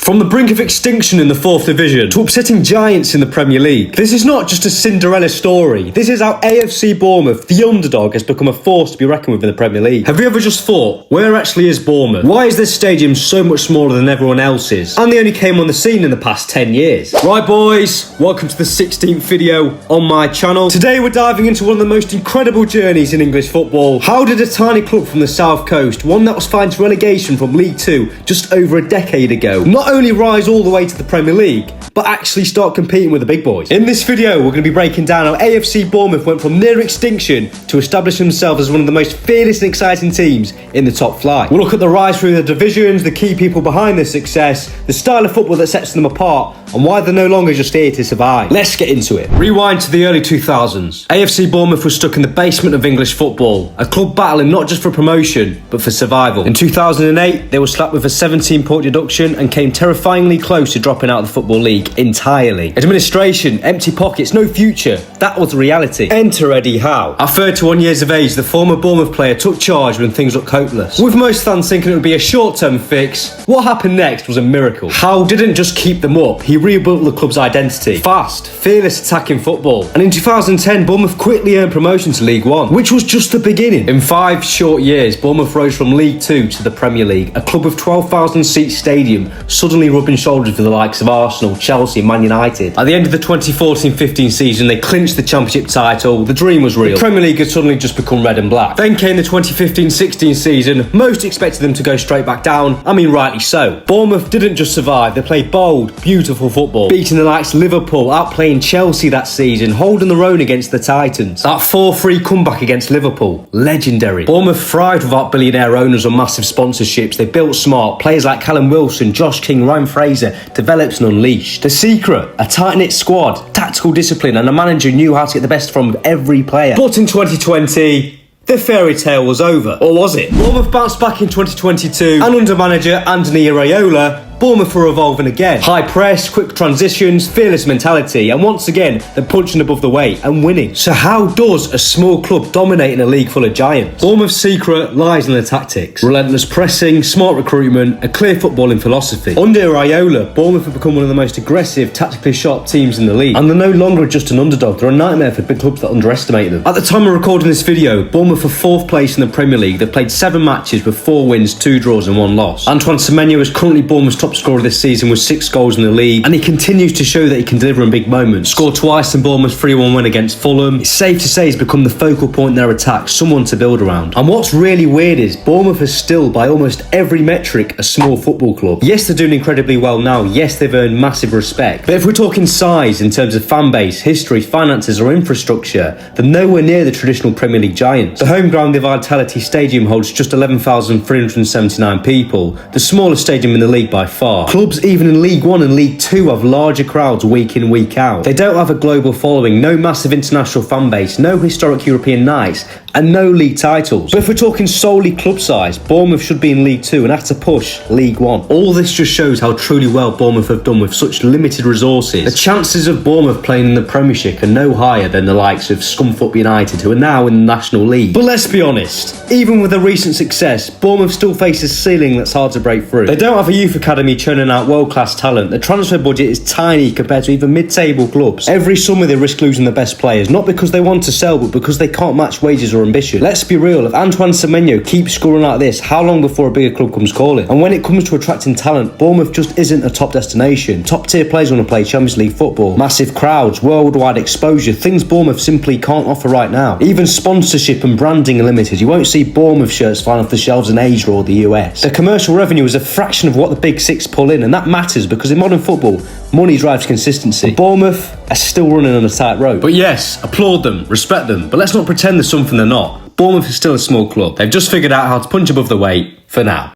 From the brink of extinction in the 4th Division to upsetting giants in the Premier League, this is not just a Cinderella story. This is how AFC Bournemouth, the underdog, has become a force to be reckoned with in the Premier League. Have you ever just thought, where actually is Bournemouth? Why is this stadium so much smaller than everyone else's? And they only came on the scene in the past 10 years. Right boys, welcome to the 16th video on my channel. Today we're diving into one of the most incredible journeys in English football. How did a tiny club from the South Coast, one that was fighting to relegation from League 2 just over a decade ago, not only rise all the way to the Premier League, but actually start competing with the big boys? In this video, we're going to be breaking down how AFC Bournemouth went from near extinction to establish themselves as one of the most fearless and exciting teams in the top flight. We'll look at the rise through the divisions, the key people behind their success, the style of football that sets them apart, and why they're no longer just here to survive. Let's get into it. Rewind to the early 2000s. AFC Bournemouth was stuck in the basement of English football, a club battling not just for promotion, but for survival. In 2008, they were slapped with a 17-point deduction and came terrifyingly close to dropping out of the Football League entirely. Administration, empty pockets, no future. That was the reality. Enter Eddie Howe. At 31 years of age, the former Bournemouth player took charge when things looked hopeless. With most fans thinking it would be a short-term fix, what happened next was a miracle. Howe didn't just keep them up, he rebuilt the club's identity. Fast, fearless attacking football. And in 2010, Bournemouth quickly earned promotion to League One, which was just the beginning. In 5 short years, Bournemouth rose from League 2 to the Premier League, a club of 12,000-seat stadium, suddenly rubbing shoulders with the likes of Arsenal, Chelsea and Man United. At the end of the 2014-15 season, they clinched the Championship title. The dream was real. The Premier League had suddenly just become red and black. Then came the 2015-16 season. Most expected them to go straight back down. I mean, rightly so. Bournemouth didn't just survive, they played bold, beautiful football, beating the likes of Liverpool, outplaying Chelsea that season, holding their own against the Titans. That 4-3 comeback against Liverpool, legendary. Bournemouth thrived without billionaire owners or massive sponsorships. They built smart. Players like Callum Wilson, Josh King, Ryan Fraser developed and unleashed. The secret, a tight-knit squad, tactical discipline, and a manager who knew how to get the best from every player. But in 2020, the fairy tale was over. Or was it? Bournemouth bounced back in 2022, and under manager Anthony Iraola, Bournemouth were evolving again. High press, quick transitions, fearless mentality, and once again, they're punching above the weight and winning. So how does a small club dominate in a league full of giants? Bournemouth's secret lies in their tactics. Relentless pressing, smart recruitment, a clear footballing philosophy. Under Iraola, Bournemouth have become one of the most aggressive, tactically sharp teams in the league. And they're no longer just an underdog, they're a nightmare for big clubs that underestimate them. At the time of recording this video, Bournemouth are 4th place in the Premier League. They've played 7 matches with 4 wins, 2 draws and 1 loss. Antoine Semenyo is currently Bournemouth's top scorer this season with 6 goals in the league, and he continues to show that he can deliver in big moments. Scored twice in Bournemouth's 3-1 win against Fulham. It's safe to say he's become the focal point in their attack, someone to build around. And what's really weird is Bournemouth is still, by almost every metric, a small football club. Yes, they're doing incredibly well now. Yes, they've earned massive respect. But if we're talking size in terms of fan base, history, finances or infrastructure, they're nowhere near the traditional Premier League giants. The home ground, the Vitality Stadium, holds just 11,379 people, the smallest stadium in the league by far. Clubs even in League 1 and League 2 have larger crowds week in, week out. They don't have a global following, no massive international fan base, no historic European nights, and no league titles. But if we're talking solely club size, Bournemouth should be in League 2 and have to push League 1. All this just shows how truly well Bournemouth have done with such limited resources. The chances of Bournemouth playing in the Premiership are no higher than the likes of Scunthorpe United, who are now in the National League. But let's be honest, even with the recent success, Bournemouth still faces a ceiling that's hard to break through. They don't have a youth academy churning out world-class talent. The transfer budget is tiny compared to even mid-table clubs. Every summer they risk losing the best players, not because they want to sell, but because they can't match wages or ambition. Let's be real, if Antoine Semenyo keeps scoring like this, how long before a bigger club comes calling? And when it comes to attracting talent, Bournemouth just isn't a top destination. Top tier players want to play Champions League football. Massive crowds, worldwide exposure, things Bournemouth simply can't offer right now. Even sponsorship and branding are limited. You won't see Bournemouth shirts flying off the shelves in Asia or the US. The commercial revenue is a fraction of what the big six pull in, and that matters because in modern football, money drives consistency. Bournemouth are still running on a tightrope. But yes, applaud them, respect them, but let's not pretend they're something they're not. Bournemouth is still a small club. They've just figured out how to punch above the weight for now.